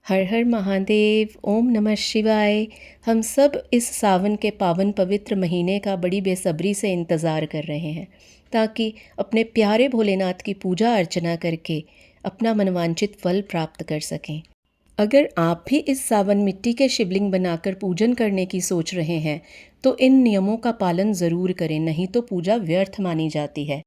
हर हर महादेव। ओम नमः शिवाय। हम सब इस सावन के पावन पवित्र महीने का बड़ी बेसब्री से इंतज़ार कर रहे हैं ताकि अपने प्यारे भोलेनाथ की पूजा अर्चना करके अपना मनवांचित फल प्राप्त कर सकें। अगर आप भी इस सावन मिट्टी के शिवलिंग बनाकर पूजन करने की सोच रहे हैं तो इन नियमों का पालन ज़रूर करें, नहीं तो पूजा व्यर्थ मानी जाती है।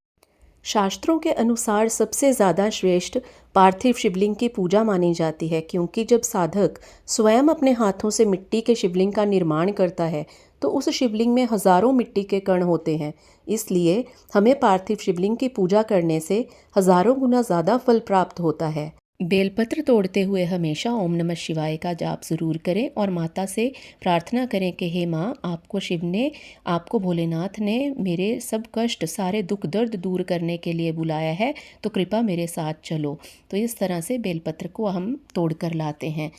शास्त्रों के अनुसार सबसे ज़्यादा श्रेष्ठ पार्थिव शिवलिंग की पूजा मानी जाती है, क्योंकि जब साधक स्वयं अपने हाथों से मिट्टी के शिवलिंग का निर्माण करता है तो उस शिवलिंग में हजारों मिट्टी के कण होते हैं। इसलिए हमें पार्थिव शिवलिंग की पूजा करने से हजारों गुना ज़्यादा फल प्राप्त होता है। बेलपत्र तोड़ते हुए हमेशा ओम नमः शिवाय का जाप ज़रूर करें और माता से प्रार्थना करें कि हे माँ, आपको शिव ने, आपको भोलेनाथ ने मेरे सब कष्ट, सारे दुख दर्द दूर करने के लिए बुलाया है, तो कृपा मेरे साथ चलो। तो इस तरह से बेलपत्र को हम तोड़ कर लाते हैं।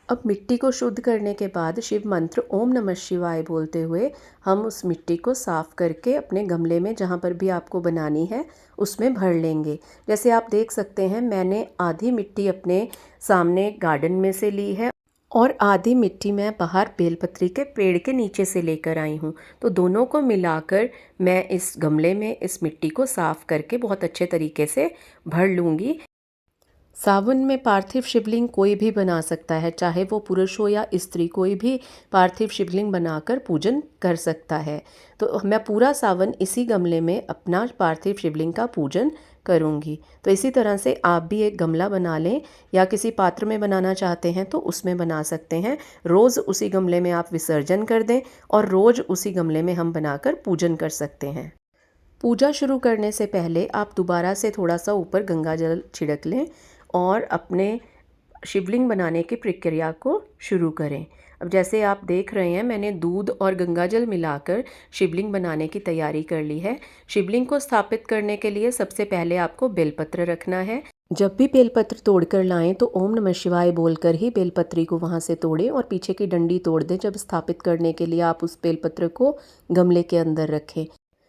अब मिट्टी को शुद्ध करने के बाद शिव मंत्र ओम नमः शिवाय बोलते हुए हम उस मिट्टी को साफ़ करके अपने गमले में, जहाँ पर भी आपको बनानी है, उसमें भर लेंगे। जैसे आप देख सकते हैं, मैंने आधी मिट्टी अपने सामने गार्डन में से ली है और आधी मिट्टी मैं बाहर बेलपत्री के पेड़ के नीचे से लेकर आई हूँ। तो दोनों को मिलाकर मैं इस गमले में इस मिट्टी को साफ़ करके बहुत अच्छे तरीके से भर लूँगी। सावन में पार्थिव शिवलिंग कोई भी बना सकता है, चाहे वो पुरुष हो या स्त्री, कोई भी पार्थिव शिवलिंग बनाकर पूजन कर सकता है। तो मैं पूरा सावन इसी गमले में अपना पार्थिव शिवलिंग का पूजन करूंगी। तो इसी तरह से आप भी एक गमला बना लें, या किसी पात्र में बनाना चाहते हैं तो उसमें बना सकते हैं। रोज़ उसी गमले में आप विसर्जन कर दें और रोज़ उसी गमले में हम बनाकर पूजन कर सकते हैं। पूजा शुरू करने से पहले आप दोबारा से थोड़ा सा ऊपर गंगा जल छिड़क लें और अपने शिवलिंग बनाने की प्रक्रिया को शुरू करें। अब जैसे आप देख रहे हैं, मैंने दूध और गंगाजल मिलाकर शिवलिंग बनाने की तैयारी कर ली है। शिवलिंग को स्थापित करने के लिए सबसे पहले आपको बेलपत्र रखना है। जब भी बेलपत्र तोड़कर लाएं तो ओम नमः शिवाय बोलकर ही बेलपत्री को वहां से तोड़ें और पीछे की डंडी तोड़ दें। जब स्थापित करने के लिए आप उस बेलपत्र को गमले के अंदर रखें।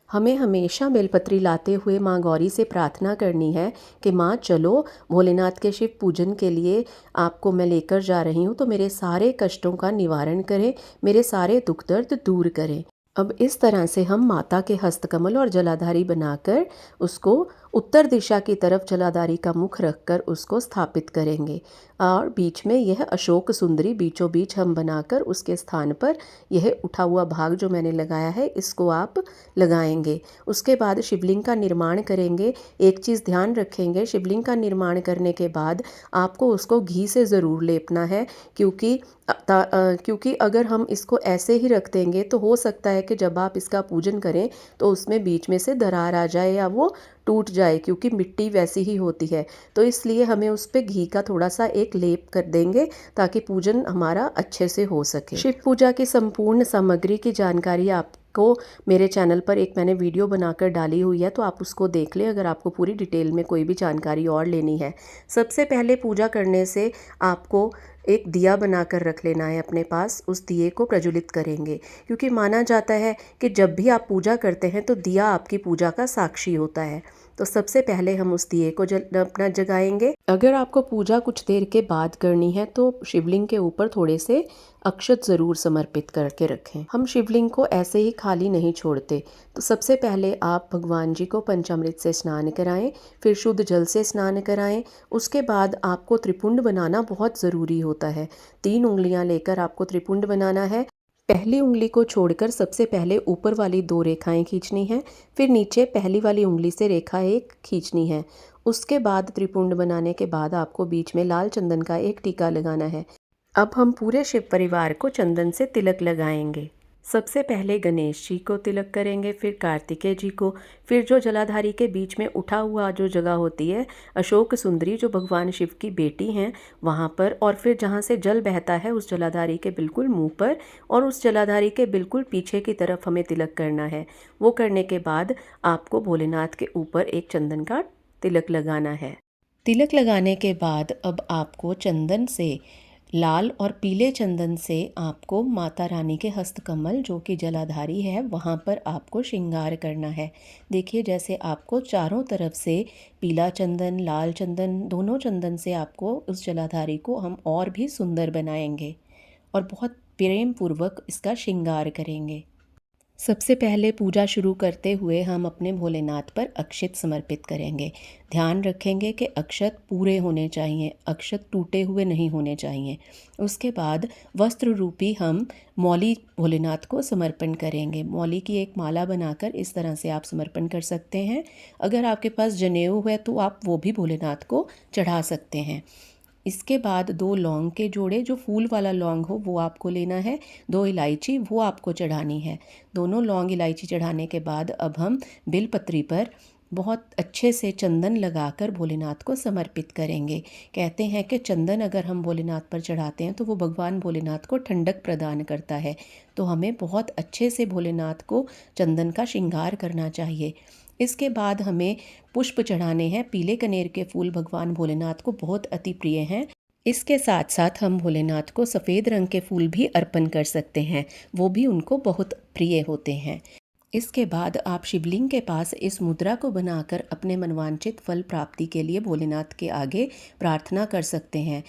हमें हमेशा बेलपत्री लाते हुए माँ गौरी से प्रार्थना करनी है कि माँ चलो, भोलेनाथ के शिव पूजन के लिए आपको मैं लेकर जा रही हूँ, तो मेरे सारे कष्टों का निवारण करें, मेरे सारे दुख दर्द दूर करें। अब इस तरह से हम माता के हस्तकमल और जलाधारी बनाकर उसको उत्तर दिशा की तरफ जलाधारी का मुख रखकर उसको स्थापित करेंगे और बीच में यह अशोक सुंदरी बीचों बीच हम बनाकर उसके स्थान पर यह उठा हुआ भाग जो मैंने लगाया है इसको आप लगाएंगे। उसके बाद शिवलिंग का निर्माण करेंगे। एक चीज़ ध्यान रखेंगे, शिवलिंग का निर्माण करने के बाद आपको उसको घी से ज़रूर लेपना है, क्योंकि अगर हम इसको ऐसे ही रख देंगे तो हो सकता है कि जब आप इसका पूजन करें तो उसमें बीच में से दरार आ जाए या वो टूट जाए, क्योंकि मिट्टी वैसी ही होती है। तो इसलिए हमें उस पर घी का थोड़ा सा एक लेप कर देंगे ताकि पूजन हमारा अच्छे से हो सके। शिव पूजा की संपूर्ण सामग्री की जानकारी आपको मेरे चैनल पर एक मैंने वीडियो बनाकर डाली हुई है, तो आप उसको देख लें अगर आपको पूरी डिटेल में कोई भी जानकारी और लेनी है। सबसे पहले पूजा करने से आपको एक दिया बनाकर रख लेना है अपने पास। उस दिए को प्रज्वलित करेंगे, क्योंकि माना जाता है कि जब भी आप पूजा करते हैं तो दिया आपकी पूजा का साक्षी होता है। तो सबसे पहले हम उस दिए को अपना जगाएंगे। अगर आपको पूजा कुछ देर के बाद करनी है तो शिवलिंग के ऊपर थोड़े से अक्षत ज़रूर समर्पित करके रखें। हम शिवलिंग को ऐसे ही खाली नहीं छोड़ते। तो सबसे पहले आप भगवान जी को पंचामृत से स्नान कराएं, फिर शुद्ध जल से स्नान कराएं। उसके बाद आपको त्रिपुंड बनाना बहुत ज़रूरी होता है। 3 उंगलियां लेकर आपको त्रिपुंड बनाना है। पहली उंगली को छोड़कर सबसे पहले ऊपर वाली 2 रेखाएं खींचनी है, फिर नीचे पहली वाली उंगली से रेखा एक खींचनी है। उसके बाद त्रिपुंड बनाने के बाद आपको बीच में लाल चंदन का एक टीका लगाना है। अब हम पूरे शिव परिवार को चंदन से तिलक लगाएंगे। सबसे पहले गणेश जी को तिलक करेंगे, फिर कार्तिकेय जी को, फिर जो जलाधारी के बीच में उठा हुआ जो जगह होती है अशोक सुंदरी जो भगवान शिव की बेटी हैं वहाँ पर, और फिर जहाँ से जल बहता है उस जलाधारी के बिल्कुल मुंह पर, और उस जलाधारी के बिल्कुल पीछे की तरफ हमें तिलक करना है। वो करने के बाद आपको भोलेनाथ के ऊपर एक चंदन का तिलक लगाना है। तिलक लगाने के बाद अब आपको चंदन से लाल और पीले चंदन से आपको माता रानी के हस्तकमल जो कि जलाधारी है वहाँ पर आपको श्रृंगार करना है। देखिए जैसे आपको चारों तरफ से पीला चंदन, लाल चंदन, दोनों चंदन से आपको उस जलाधारी को हम और भी सुंदर बनाएंगे और बहुत प्रेम पूर्वक इसका श्रृंगार करेंगे। सबसे पहले पूजा शुरू करते हुए हम अपने भोलेनाथ पर अक्षत समर्पित करेंगे। ध्यान रखेंगे कि अक्षत पूरे होने चाहिए, अक्षत टूटे हुए नहीं होने चाहिए। उसके बाद वस्त्र रूपी हम मौली भोलेनाथ को समर्पण करेंगे। मौली की एक माला बनाकर इस तरह से आप समर्पण कर सकते हैं। अगर आपके पास जनेऊ है तो आप वो भी भोलेनाथ को चढ़ा सकते हैं। इसके बाद 2 लौंग के जोड़े, जो फूल वाला लौंग हो वो आपको लेना है, 2 इलायची वो आपको चढ़ानी है। दोनों लौंग इलायची चढ़ाने के बाद अब हम बिलपत्री पर बहुत अच्छे से चंदन लगाकर भोलेनाथ को समर्पित करेंगे। कहते हैं कि चंदन अगर हम भोलेनाथ पर चढ़ाते हैं तो वो भगवान भोलेनाथ को ठंडक प्रदान करता है। तो हमें बहुत अच्छे से भोलेनाथ को चंदन का श्रृंगार करना चाहिए। इसके बाद हमें पुष्प चढ़ाने हैं। पीले कनेर के फूल भगवान भोलेनाथ को बहुत अति प्रिय हैं। इसके साथ साथ हम भोलेनाथ को सफ़ेद रंग के फूल भी अर्पण कर सकते हैं, वो भी उनको बहुत प्रिय होते हैं। इसके बाद आप शिवलिंग के पास इस मुद्रा को बनाकर अपने मनवांछित फल प्राप्ति के लिए भोलेनाथ के आगे प्रार्थना कर सकते हैं।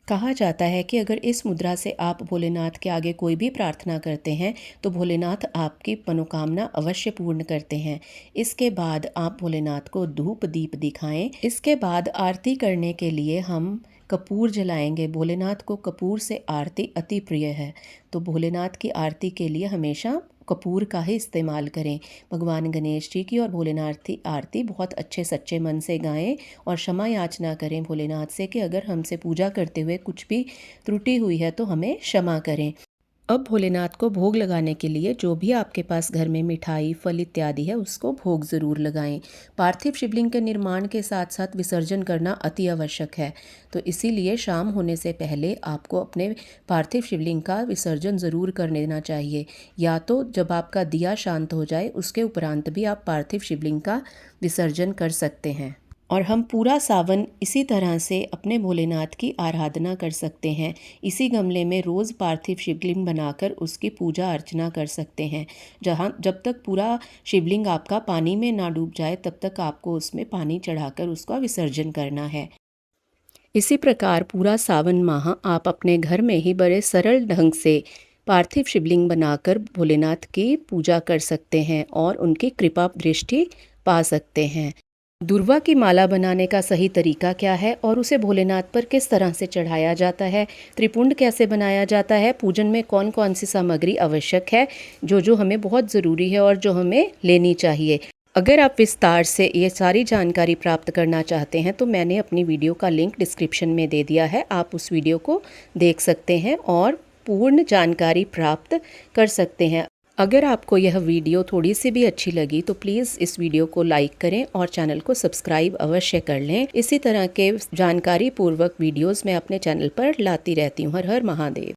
कहा जाता है कि अगर इस मुद्रा से आप भोलेनाथ के आगे कोई भी प्रार्थना करते हैं तो भोलेनाथ आपकी मनोकामना अवश्य पूर्ण करते हैं। इसके बाद आप भोलेनाथ को धूप दीप दिखाएं। इसके बाद आरती करने के लिए हम कपूर जलाएंगे। भोलेनाथ को कपूर से आरती अति प्रिय है, तो भोलेनाथ की आरती के लिए हमेशा कपूर का ही इस्तेमाल करें। भगवान गणेश जी की और भोलेनाथ की आरती बहुत अच्छे सच्चे मन से गाएं और क्षमा याचना करें भोलेनाथ से कि अगर हमसे पूजा करते हुए कुछ भी त्रुटि हुई है तो हमें क्षमा करें। अब भोलेनाथ को भोग लगाने के लिए जो भी आपके पास घर में मिठाई, फल इत्यादि है उसको भोग ज़रूर लगाएं। पार्थिव शिवलिंग के निर्माण के साथ साथ विसर्जन करना अति आवश्यक है, तो इसीलिए शाम होने से पहले आपको अपने पार्थिव शिवलिंग का विसर्जन ज़रूर कर लेना चाहिए। या तो जब आपका दिया शांत हो जाए उसके उपरांत भी आप पार्थिव शिवलिंग का विसर्जन कर सकते हैं। और हम पूरा सावन इसी तरह से अपने भोलेनाथ की आराधना कर सकते हैं। इसी गमले में रोज़ पार्थिव शिवलिंग बनाकर उसकी पूजा अर्चना कर सकते हैं। जब तक पूरा शिवलिंग आपका पानी में ना डूब जाए तब तक आपको उसमें पानी चढ़ाकर उसका विसर्जन करना है। इसी प्रकार पूरा सावन माह आप अपने घर में ही बड़े सरल ढंग से पार्थिव शिवलिंग बनाकर भोलेनाथ की पूजा कर सकते हैं और उनकी कृपा दृष्टि पा सकते हैं। दुर्वा की माला बनाने का सही तरीका क्या है और उसे भोलेनाथ पर किस तरह से चढ़ाया जाता है, त्रिपुंड कैसे बनाया जाता है, पूजन में कौन कौन सी सामग्री आवश्यक है जो हमें बहुत ज़रूरी है और जो हमें लेनी चाहिए। अगर आप विस्तार से ये सारी जानकारी प्राप्त करना चाहते हैं तो मैंने अपनी वीडियो का लिंक डिस्क्रिप्शन में दे दिया है, आप उस वीडियो को देख सकते हैं और पूर्ण जानकारी प्राप्त कर सकते हैं। अगर आपको यह वीडियो थोड़ी सी भी अच्छी लगी तो प्लीज़ इस वीडियो को लाइक करें और चैनल को सब्सक्राइब अवश्य कर लें। इसी तरह के जानकारी पूर्वक वीडियोस मैं अपने चैनल पर लाती रहती हूँ। हर हर महादेव।